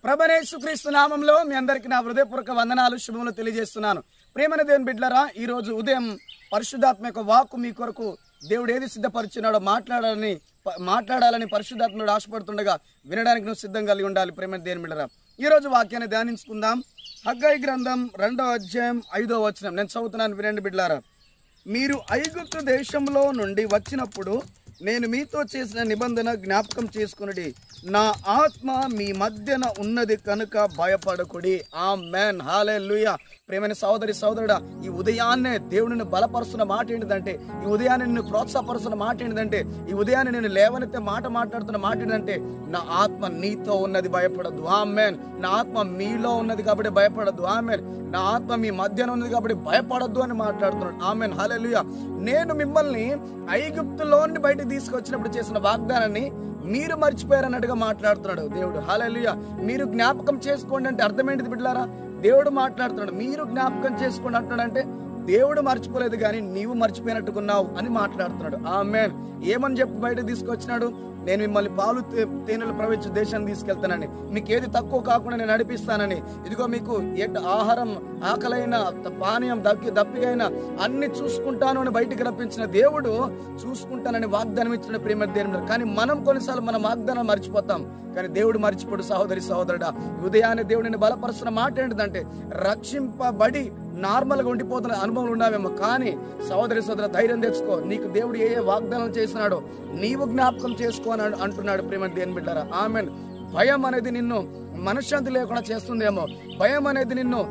ప్రభువైన యేసుక్రీస్తు నామములో మీ అందరికీ నా హృదయపూర్వక వందనాలు శుభములు తెలియజేస్తున్నాను. ప్రియమైన దేవుని బిడ్డలారా, ఈ రోజు ఉదయం పరిశుద్ధాత్మ యొక్క వాక్కు మీ కొరకు దేవుడు ఏది సిద్ధపరిచినాడో మాట్లాడాలని పరిశుద్ధాత్ముడు ఆశపడుతుండగా వినడానికి నువ్వు సిద్ధం కలిగి ఉండాలి. ప్రియమైన దేవుని బిడ్డలారా, ఈ రోజు వాక్యాన్ని ధ్యానించుకుందాం. హగ్గయి గ్రంథం 2వ అధ్యాయం 5వ వచనం నేను చదువుతున్నాను, వినండి బిడ్డలారా. మీరు ఐగుప్తు దేశంలో నుండి వచ్చినప్పుడు నేను మీతో చేసిన నిబంధన జ్ఞాపకం చేసుకునుడి. నా ఆత్మ మీ మధ్యన ఉన్నది కనుక భయపడకుడి. ఆమేన్, హల్లెలూయా. ప్రియమైన సోదరి సోదరుడా, ఈ ఉదయాన్నే దేవుడిని బలపరుస్తున్న మాట ఏంటిదంటే, ఈ ఉదయాన్నే నిన్ను ప్రోత్సాహపరుస్తున్న మాట ఏంటిదంటే, ఈ ఉదయాన్నే నేను లేవనెత్తే మాట్లాడుతున్న మాట ఏంటంటే, నా ఆత్మ నీతో ఉన్నది, భయపడద్దు. ఆమేన్. నా ఆత్మ మీలో ఉన్నది కాబట్టి భయపడద్దు. ఆమేన్. నా ఆత్మ మీ మధ్యన ఉన్నది కాబట్టి భయపడద్దు అని మాట్లాడుతున్నాడు. ఆమేన్, హల్లెలూయా. నేను మిమ్మల్ని ఐగుప్తులోని బయటకు తీసుకొచ్చినప్పుడు చేసిన వాగ్దానాన్ని మీరు మర్చిపోయారన్నట్టుగా మాట్లాడుతున్నాడు దేవుడు. హల్లెలూయా. మీరు జ్ఞాపకం చేసుకోండి అంటే అర్థం ఏంటిది బిడ్డలారా? దేవుడు మాట్లాడుతున్నాడు, మీరు జ్ఞాపకం చేసుకోండి అంటున్నాడు. అంటే దేవుడు మర్చిపోలేదు కానీ నీవు మర్చిపోయినట్టుకున్నావు అని మాట్లాడుతున్నాడు. ఆమేన్. ఏమని చెప్పి బయటకు తీసుకొచ్చినాడు? నేను మిమ్మల్ని పాలు తేనెలు ప్రవేశించే దేశాన్ని తీసుకెళ్తానని, మీకు ఏది తక్కువ కాకుండా నేను నడిపిస్తానని, ఇదిగో మీకు ఆహారం, ఆకలైన, పానీయం, దప్పికైనా అన్ని చూసుకుంటాను అని బయటికి రప్పించిన దేవుడు చూసుకుంటానని వాగ్దానం ఇచ్చిన ప్రేమ దేవుడు. కానీ మనం కొన్నిసార్లు మన వాగ్దానం మర్చిపోతాం, కానీ దేవుడు మర్చిపోడు. సహోదరి సహోదరుడా, ఉదయాన్నే దేవుడిని బలపరుస్తున్న మాట ఏంటిదంటే, రక్షింపబడి నార్మల్గా ఉండిపోతున్న అనుభవం ఉన్నావేమో, కానీ సహోదరి సోదర ధైర్యం తెచ్చుకో. నీకు దేవుడు ఏ వాగ్దానం చేసినాడో నీవు జ్ఞాపకం చేసుకో అని అంటున్నాడు ప్రేమ దేవుని బిడ్డలారా. ఆమేన్. భయం అనేది నిన్ను మనశ్శాంతి లేకుండా చేస్తుందేమో, భయం అనేది నిన్ను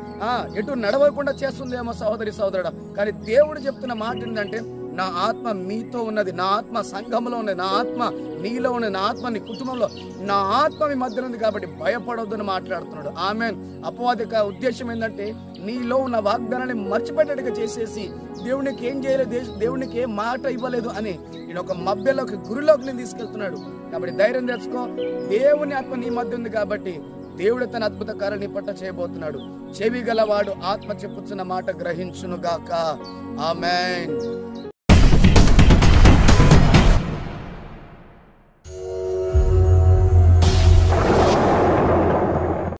ఎటు నడవకుండా చేస్తుందేమో సహోదరి సహోదరుడా, కానీ దేవుడు చెప్తున్న మాట ఏంటంటే, నా ఆత్మ మీతో ఉన్నది, నా ఆత్మ సంఘంలో ఉన్నది, నా ఆత్మ నీలో ఉన్నది, నా ఆత్మ నీ కుటుంబంలో, నా ఆత్మ మీ మధ్యలో ఉంది కాబట్టి భయపడవద్దు అని మాట్లాడుతున్నాడు. ఆమేన్. అపవాది ఉద్దేశం ఏంటంటే, నీలో ఉన్న వాగ్దానాన్ని మర్చిపెట్టేట్టుగా చేసేసి దేవునికి ఏం చేయలేదు, దేవునికి ఏం మాట ఇవ్వలేదు అని నేను ఒక మబ్బెలోకి గురిలోకి నేను తీసుకెళ్తున్నాడు. కాబట్టి ధైర్యం తెచ్చుకో. దేవుని ఆత్మ నీ మధ్య ఉంది కాబట్టి దేవుడు తన అద్భుత కార్యాన్ని నీ పట్ల చేయబోతున్నాడు. చెవి గలవాడు ఆత్మ చెప్పుచున్న మాట గ్రహించును గాక. ఆమేన్.